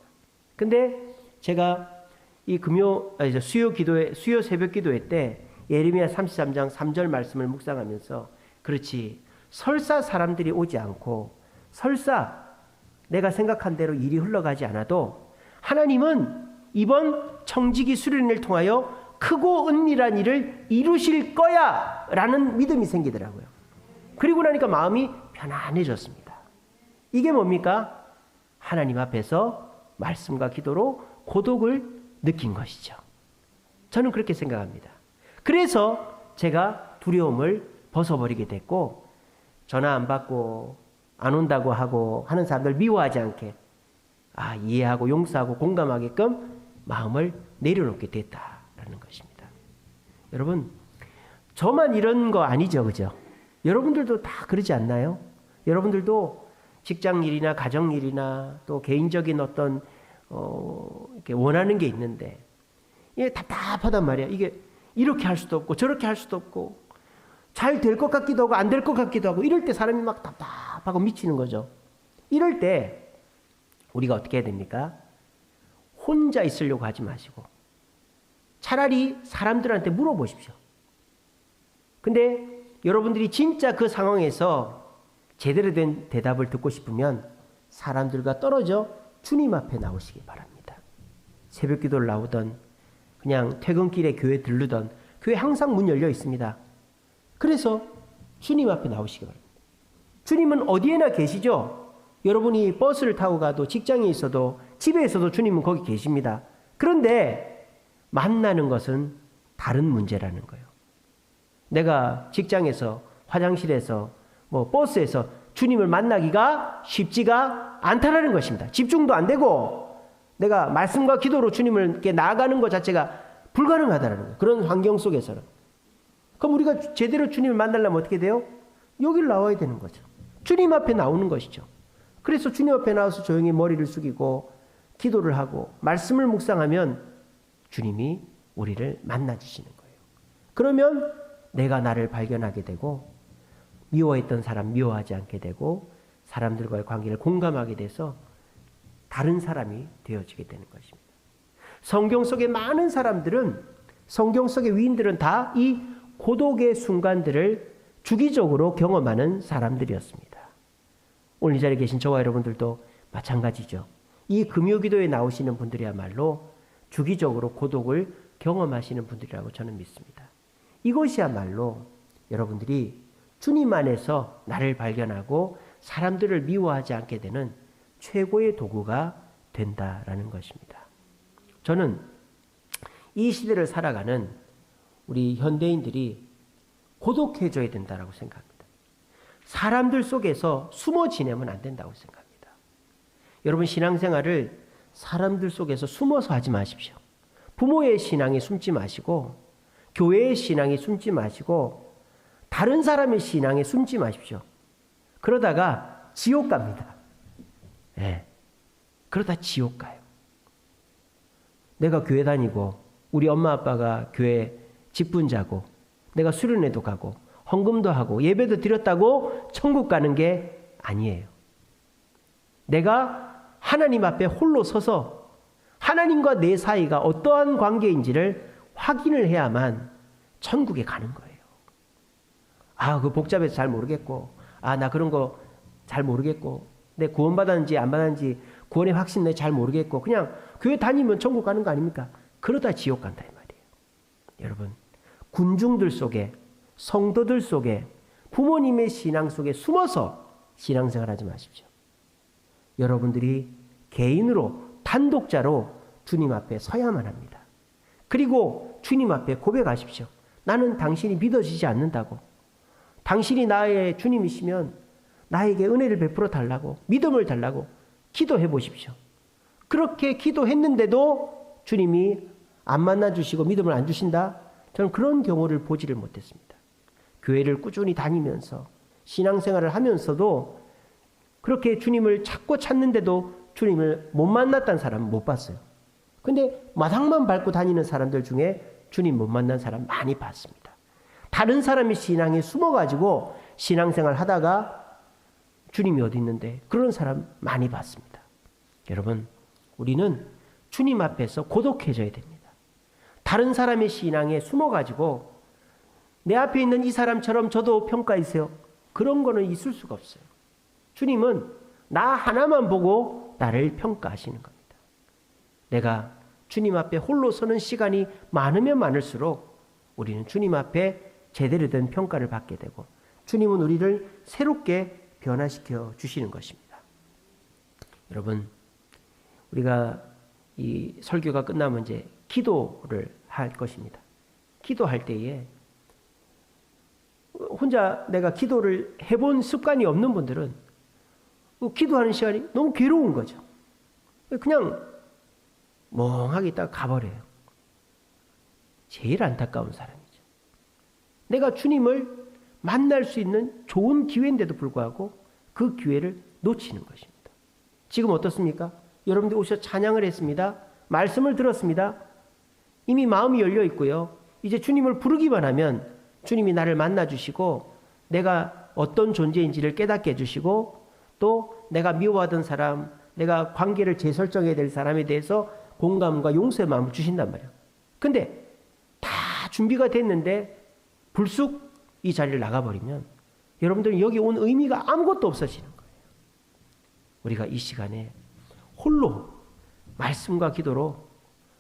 근데 제가 이 수요 새벽 기도회 때 예레미야 33장 3절 말씀을 묵상하면서, 그렇지, 설사 사람들이 오지 않고 설사 내가 생각한 대로 일이 흘러가지 않아도 하나님은 이번 청지기 수련을 통하여 크고 은밀한 일을 이루실 거야 라는 믿음이 생기더라고요. 그리고 나니까 마음이 편안해졌습니다. 이게 뭡니까? 하나님 앞에서 말씀과 기도로 고독을 느낀 것이죠. 저는 그렇게 생각합니다. 그래서 제가 두려움을 벗어버리게 됐고, 전화 안 받고 안 온다고 하고 하는 사람들 미워하지 않게 이해하고 용서하고 공감하게끔 마음을 내려놓게 됐다라는 것입니다. 여러분, 저만 이런 거 아니죠, 그죠? 여러분들도 다 그러지 않나요? 여러분들도 직장 일이나 가정 일이나 또 개인적인 어떤 이렇게 원하는 게 있는데 이게 답답하단 말이야. 이게 이렇게 할 수도 없고 저렇게 할 수도 없고 잘 될 것 같기도 하고 안 될 것 같기도 하고, 이럴 때 사람이 막 답답하고 미치는 거죠. 이럴 때 우리가 어떻게 해야 됩니까? 혼자 있으려고 하지 마시고 차라리 사람들한테 물어보십시오. 근데 여러분들이 진짜 그 상황에서 제대로 된 대답을 듣고 싶으면 사람들과 떨어져 주님 앞에 나오시기 바랍니다. 새벽 기도를 나오던 그냥 퇴근길에 교회 들르던, 교회 항상 문 열려 있습니다. 그래서 주님 앞에 나오시기 바랍니다. 주님은 어디에나 계시죠? 여러분이 버스를 타고 가도, 직장에 있어도, 집에 있어도 주님은 거기 계십니다. 그런데 만나는 것은 다른 문제라는 거예요. 내가 직장에서, 화장실에서, 버스에서 주님을 만나기가 쉽지가 않다라는 것입니다. 집중도 안 되고 내가 말씀과 기도로 주님을 이렇게 나아가는 것 자체가 불가능하다는 거예요. 그런 환경 속에서는. 그럼 우리가 제대로 주님을 만나려면 어떻게 돼요? 여기를 나와야 되는 거죠. 주님 앞에 나오는 것이죠. 그래서 주님 앞에 나와서 조용히 머리를 숙이고 기도를 하고 말씀을 묵상하면 주님이 우리를 만나주시는 거예요. 그러면 내가 나를 발견하게 되고 미워했던 사람 미워하지 않게 되고 사람들과의 관계를 공감하게 돼서 다른 사람이 되어지게 되는 것입니다. 성경 속의 많은 사람들은, 성경 속의 위인들은 다 이 고독의 순간들을 주기적으로 경험하는 사람들이었습니다. 오늘 이 자리에 계신 저와 여러분들도 마찬가지죠. 이 금요기도에 나오시는 분들이야말로 주기적으로 고독을 경험하시는 분들이라고 저는 믿습니다. 이것이야말로 여러분들이 주님 안에서 나를 발견하고 사람들을 미워하지 않게 되는 최고의 도구가 된다라는 것입니다. 저는 이 시대를 살아가는 우리 현대인들이 고독해져야 된다고 생각합니다. 사람들 속에서 숨어 지내면 안 된다고 생각합니다. 여러분, 신앙생활을 사람들 속에서 숨어서 하지 마십시오. 부모의 신앙에 숨지 마시고 교회의 신앙에 숨지 마시고 다른 사람의 신앙에 숨지 마십시오. 그러다가 지옥 갑니다. 네. 그러다 지옥 가요. 내가 교회 다니고 우리 엄마 아빠가 교회 직분자고 내가 수련회도 가고 헌금도 하고 예배도 드렸다고 천국 가는 게 아니에요. 내가 하나님 앞에 홀로 서서 하나님과 내 사이가 어떠한 관계인지를 확인을 해야만 천국에 가는 거예요. 그 복잡해서 잘 모르겠고, 나 그런 거 잘 모르겠고, 내 구원 받았는지 안 받았는지 구원의 확신 내 잘 모르겠고, 그냥 교회 다니면 천국 가는 거 아닙니까? 그러다 지옥 간다 이 말이에요. 여러분, 군중들 속에, 성도들 속에, 부모님의 신앙 속에 숨어서 신앙생활하지 마십시오. 여러분들이 개인으로 단독자로 주님 앞에 서야만 합니다. 그리고 주님 앞에 고백하십시오. 나는 당신이 믿어지지 않는다고. 당신이 나의 주님이시면 나에게 은혜를 베풀어 달라고, 믿음을 달라고 기도해 보십시오. 그렇게 기도했는데도 주님이 안 만나주시고 믿음을 안 주신다? 저는 그런 경우를 보지를 못했습니다. 교회를 꾸준히 다니면서 신앙생활을 하면서도 그렇게 주님을 찾고 찾는데도 주님을 못 만났다는 사람은 못 봤어요. 근데 마당만 밟고 다니는 사람들 중에 주님 못 만난 사람 많이 봤습니다. 다른 사람이 신앙에 숨어가지고 신앙생활 하다가 주님이 어디 있는데 그런 사람 많이 봤습니다. 여러분, 우리는 주님 앞에서 고독해져야 됩니다. 다른 사람의 신앙에 숨어가지고 내 앞에 있는 이 사람처럼 저도 평가하세요. 그런 거는 있을 수가 없어요. 주님은 나 하나만 보고 나를 평가하시는 겁니다. 내가 주님 앞에 홀로 서는 시간이 많으면 많을수록 우리는 주님 앞에 제대로 된 평가를 받게 되고 주님은 우리를 새롭게 변화시켜 주시는 것입니다. 여러분, 우리가 이 설교가 끝나면 이제 기도를 할 것입니다. 기도할 때에 혼자 내가 기도를 해본 습관이 없는 분들은 기도하는 시간이 너무 괴로운 거죠. 그냥 멍하게 있다가 가버려요. 제일 안타까운 사람이죠. 내가 주님을 만날 수 있는 좋은 기회인데도 불구하고 그 기회를 놓치는 것입니다. 지금 어떻습니까? 여러분들 오셔서 찬양을 했습니다. 말씀을 들었습니다. 이미 마음이 열려 있고요. 이제 주님을 부르기만 하면 주님이 나를 만나주시고 내가 어떤 존재인지를 깨닫게 해주시고 또 내가 미워하던 사람, 내가 관계를 재설정해야 될 사람에 대해서 공감과 용서의 마음을 주신단 말이에요. 근데 다 준비가 됐는데 불쑥 이 자리를 나가버리면 여러분들은 여기 온 의미가 아무것도 없어지는 거예요. 우리가 이 시간에 홀로 말씀과 기도로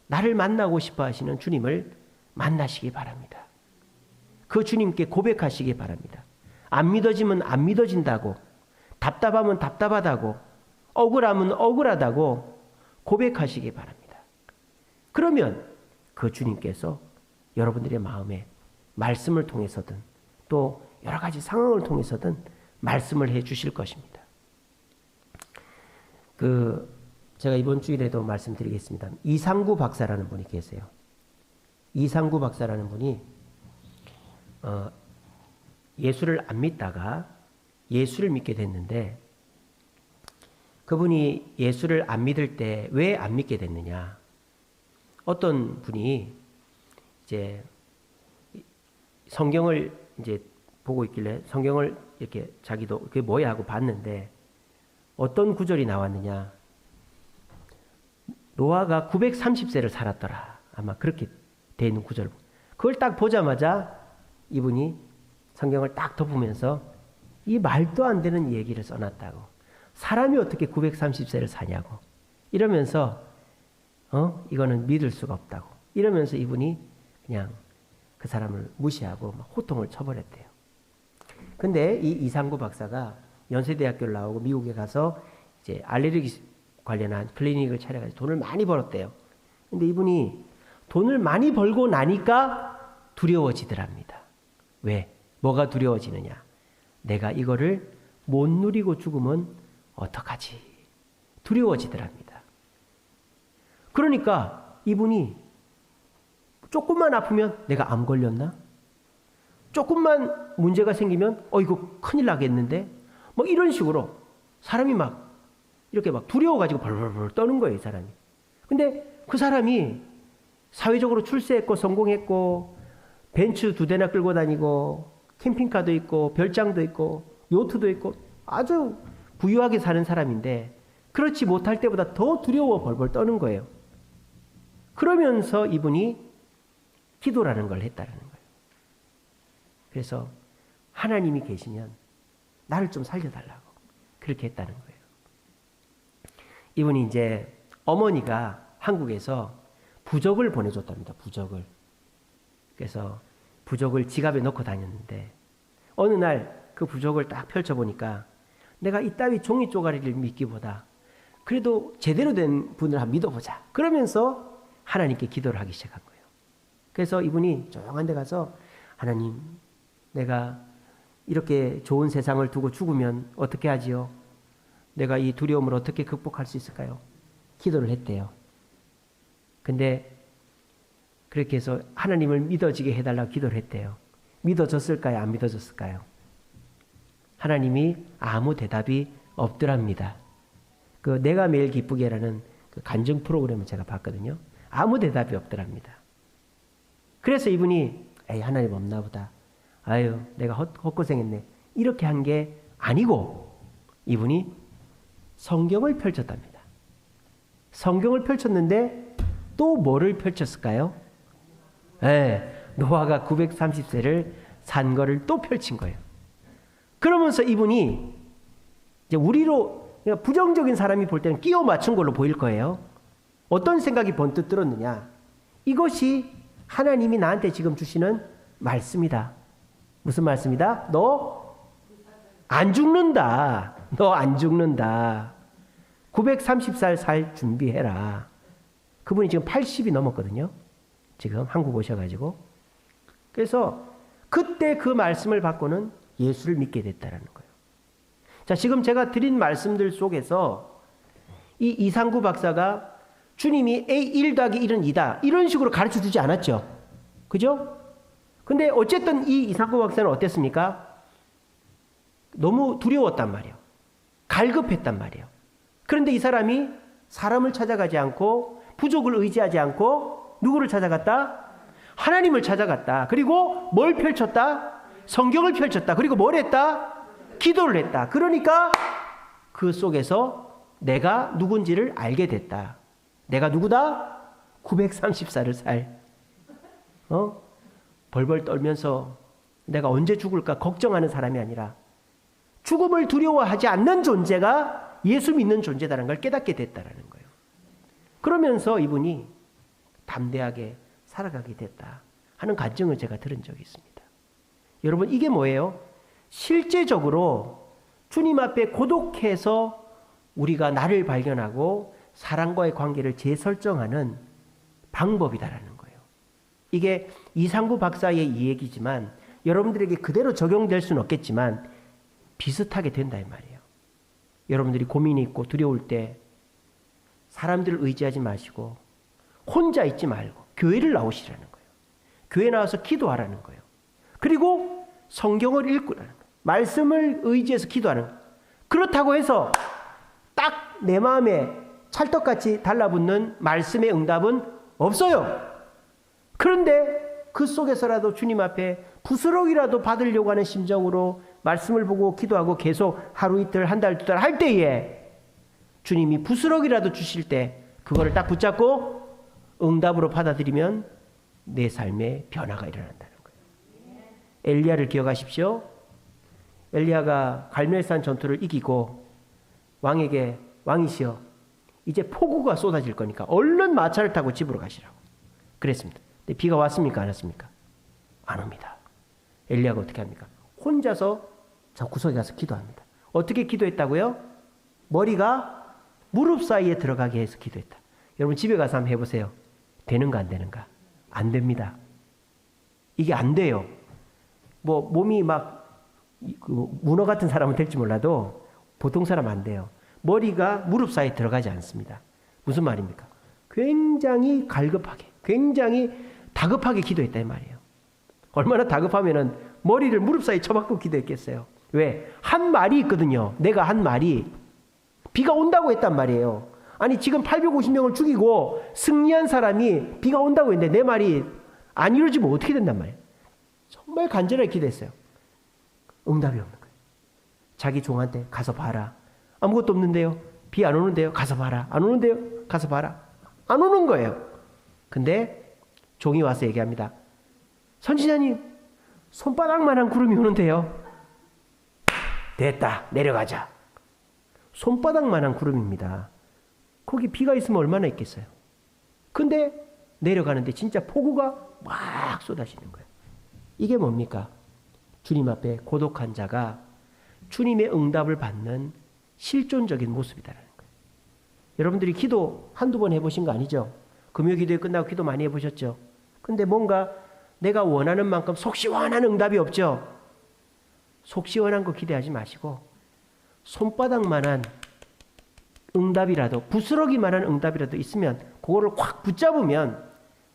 나를 만나고 싶어 하시는 주님을 만나시기 바랍니다. 그 주님께 고백하시기 바랍니다. 안 믿어지면 안 믿어진다고, 답답하면 답답하다고, 억울하면 억울하다고 고백하시기 바랍니다. 그러면 그 주님께서 여러분들의 마음에 말씀을 통해서든 또 여러 가지 상황을 통해서든 말씀을 해 주실 것입니다. 제가 이번 주일에도 말씀드리겠습니다. 이상구 박사라는 분이 계세요. 이상구 박사라는 분이 예수를 안 믿다가 예수를 믿게 됐는데 그분이 예수를 안 믿을 때 왜 안 믿게 됐느냐? 어떤 분이 이제 성경을 이제 보고 있길래 성경을 이렇게 자기도 그게 뭐야 하고 봤는데 어떤 구절이 나왔느냐? 노아가 930세를 살았더라. 아마 그렇게 돼 있는 구절. 그걸 딱 보자마자 이분이 성경을 딱 덮으면서 이 말도 안 되는 얘기를 써놨다고. 사람이 어떻게 930세를 사냐고. 이러면서 이거는 믿을 수가 없다고. 이러면서 이분이 그냥 그 사람을 무시하고 막 호통을 쳐버렸대요. 근데 이 이상구 박사가 연세대학교를 나오고 미국에 가서 이제 알레르기 관련한 클리닉을 차려가지고 돈을 많이 벌었대요. 근데 이분이 돈을 많이 벌고 나니까 두려워지더랍니다. 왜? 뭐가 두려워지느냐? 내가 이거를 못 누리고 죽으면 어떡하지? 두려워지더랍니다. 그러니까 이분이 조금만 아프면 내가 암 걸렸나? 조금만 문제가 생기면 이거 큰일 나겠는데? 뭐 이런 식으로 사람이 막 이렇게 막 두려워가지고 벌벌벌 떠는 거예요, 이 사람이. 근데 그 사람이 사회적으로 출세했고 성공했고 벤츠 2대나 끌고 다니고 캠핑카도 있고 별장도 있고 요트도 있고 아주 부유하게 사는 사람인데 그렇지 못할 때보다 더 두려워 벌벌 떠는 거예요. 그러면서 이분이 기도라는 걸 했다는 거예요. 그래서 하나님이 계시면 나를 좀 살려달라고 그렇게 했다는 거예요. 이분이 이제 어머니가 한국에서 부적을 보내줬답니다. 부적을. 그래서 부적을 지갑에 넣고 다녔는데 어느 날 그 부적을 딱 펼쳐보니까 내가 이따위 종이 쪼가리를 믿기보다 그래도 제대로 된 분을 한번 믿어보자. 그러면서 하나님께 기도를 하기 시작한 거예요. 그래서 이분이 조용한 데 가서 하나님, 내가 이렇게 좋은 세상을 두고 죽으면 어떻게 하지요? 내가 이 두려움을 어떻게 극복할 수 있을까요? 기도를 했대요. 근데 그렇게 해서 하나님을 믿어지게 해달라고 기도를 했대요. 믿어졌을까요? 안 믿어졌을까요? 하나님이 아무 대답이 없더랍니다. 그 내가 매일 기쁘게라는 그 간증 프로그램을 제가 봤거든요. 아무 대답이 없더랍니다. 그래서 이분이 에이, 하나님 없나 보다. 아유, 내가 헛고생했네. 이렇게 한 게 아니고 이분이 성경을 펼쳤답니다. 성경을 펼쳤는데 또 뭐를 펼쳤을까요? 노아가 930세를 산 거를 또 펼친 거예요. 그러면서 이분이 이제 우리로 부정적인 사람이 볼 때는 끼워 맞춘 걸로 보일 거예요. 어떤 생각이 번뜩 들었느냐? 이것이 하나님이 나한테 지금 주시는 말씀이다. 무슨 말씀이다? 너 안 죽는다. 너 안 죽는다. 930살 살 준비해라. 그분이 지금 80이 넘었거든요. 지금 한국 오셔가지고. 그래서 그때 그 말씀을 받고는 예수를 믿게 됐다라는 거예요. 자, 지금 제가 드린 말씀들 속에서 이 이상구 박사가 주님이 A 1 더하기 1은 2다. 이런 식으로 가르쳐 주지 않았죠. 그죠? 근데 어쨌든 이 이상구 박사는 어땠습니까? 너무 두려웠단 말이에요. 갈급했단 말이에요. 그런데 이 사람이 사람을 찾아가지 않고 부족을 의지하지 않고 누구를 찾아갔다? 하나님을 찾아갔다. 그리고 뭘 펼쳤다? 성경을 펼쳤다. 그리고 뭘 했다? 기도를 했다. 그러니까 그 속에서 내가 누군지를 알게 됐다. 내가 누구다? 930살을 살. 벌벌 떨면서 내가 언제 죽을까 걱정하는 사람이 아니라 죽음을 두려워하지 않는 존재가 예수 믿는 존재다라는 걸 깨닫게 됐다라는 거예요. 그러면서 이분이 담대하게 살아가게 됐다 하는 간증을 제가 들은 적이 있습니다. 여러분, 이게 뭐예요? 실제적으로 주님 앞에 고독해서 우리가 나를 발견하고 사랑과의 관계를 재설정하는 방법이다라는 거예요. 이게 이상구 박사의 이 얘기지만 여러분들에게 그대로 적용될 수는 없겠지만 비슷하게 된다 이 말이에요. 여러분들이 고민이 있고 두려울 때 사람들을 의지하지 마시고 혼자 있지 말고 교회를 나오시라는 거예요. 교회 나와서 기도하라는 거예요. 그리고 성경을 읽으라는 거예요. 말씀을 의지해서 기도하는 거예요. 그렇다고 해서 딱 내 마음에 찰떡같이 달라붙는 말씀의 응답은 없어요. 그런데 그 속에서라도 주님 앞에 부스럭이라도 받으려고 하는 심정으로 말씀을 보고 기도하고 계속 하루 이틀 한 달 두 달 할 때에 주님이 부스럭이라도 주실 때 그거를 딱 붙잡고 응답으로 받아들이면 내 삶에 변화가 일어난다는 거예요. 엘리야를 기억하십시오. 엘리야가 갈멜산 전투를 이기고 왕에게 왕이시여 이제 폭우가 쏟아질 거니까 얼른 마차를 타고 집으로 가시라고 그랬습니다. 근데 비가 왔습니까? 안 왔습니까? 안 옵니다. 엘리야가 어떻게 합니까? 혼자서 저 구석에 가서 기도합니다. 어떻게 기도했다고요? 머리가 무릎 사이에 들어가게 해서 기도했다. 여러분 집에 가서 한번 해보세요. 되는가 안 되는가? 안 됩니다. 이게 안 돼요. 뭐 몸이 막 문어 같은 사람은 될지 몰라도 보통 사람 안 돼요. 머리가 무릎 사이에 들어가지 않습니다. 무슨 말입니까? 굉장히 갈급하게, 굉장히 다급하게 기도했다 이 말이에요. 얼마나 다급하면은 머리를 무릎 사이에 쳐박고 기도했겠어요. 왜? 한 말이 있거든요. 내가 한 말이 비가 온다고 했단 말이에요. 아니 지금 850명을 죽이고 승리한 사람이 비가 온다고 했는데 내 말이 안 이루어지면 어떻게 된단 말이에요. 정말 간절하게 기도했어요. 응답이 없는 거예요. 자기 종한테 가서 봐라. 아무것도 없는데요. 비 안 오는데요. 가서 봐라. 안 오는데요. 가서 봐라. 안 오는 거예요. 근데 종이 와서 얘기합니다. 선지자님, 손바닥만한 구름이 오는데요. 됐다. 내려가자. 손바닥만한 구름입니다. 거기 비가 있으면 얼마나 있겠어요. 근데 내려가는데 진짜 폭우가 막 쏟아지는 거예요. 이게 뭡니까? 주님 앞에 고독한 자가 주님의 응답을 받는 실존적인 모습이다라는 거예요. 여러분들이 기도 한두 번 해보신 거 아니죠? 금요 기도회 끝나고 기도 많이 해보셨죠? 근데 뭔가 내가 원하는 만큼 속 시원한 응답이 없죠? 속 시원한 거 기대하지 마시고 손바닥만한 응답이라도, 부스러기만한 응답이라도 있으면 그거를 확 붙잡으면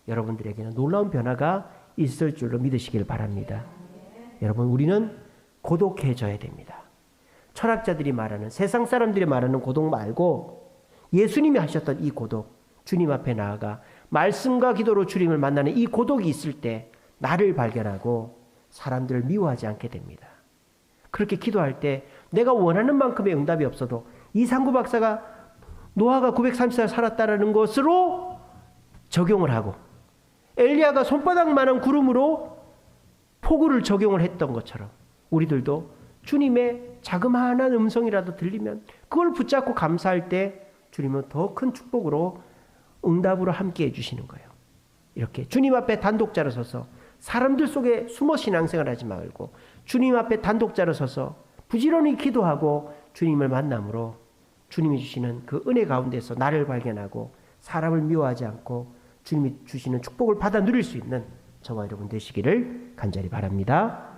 여러분들에게는 놀라운 변화가 있을 줄로 믿으시길 바랍니다. 여러분, 우리는 고독해져야 됩니다. 철학자들이 말하는, 세상 사람들이 말하는 고독 말고 예수님이 하셨던 이 고독, 주님 앞에 나아가 말씀과 기도로 주님을 만나는 이 고독이 있을 때 나를 발견하고 사람들을 미워하지 않게 됩니다. 그렇게 기도할 때 내가 원하는 만큼의 응답이 없어도 이상구 박사가 노아가 930살 살았다는 것으로 적용을 하고 엘리야가 손바닥만한 구름으로 폭우를 적용을 했던 것처럼 우리들도 주님의 자그마한 음성이라도 들리면 그걸 붙잡고 감사할 때 주님은 더 큰 축복으로 응답으로 함께 해주시는 거예요. 이렇게 주님 앞에 단독자로 서서 사람들 속에 숨어 신앙생활 하지 말고 주님 앞에 단독자로 서서 부지런히 기도하고 주님을 만남으로 주님이 주시는 그 은혜 가운데서 나를 발견하고 사람을 미워하지 않고 주님이 주시는 축복을 받아 누릴 수 있는 저와 여러분 되시기를 간절히 바랍니다.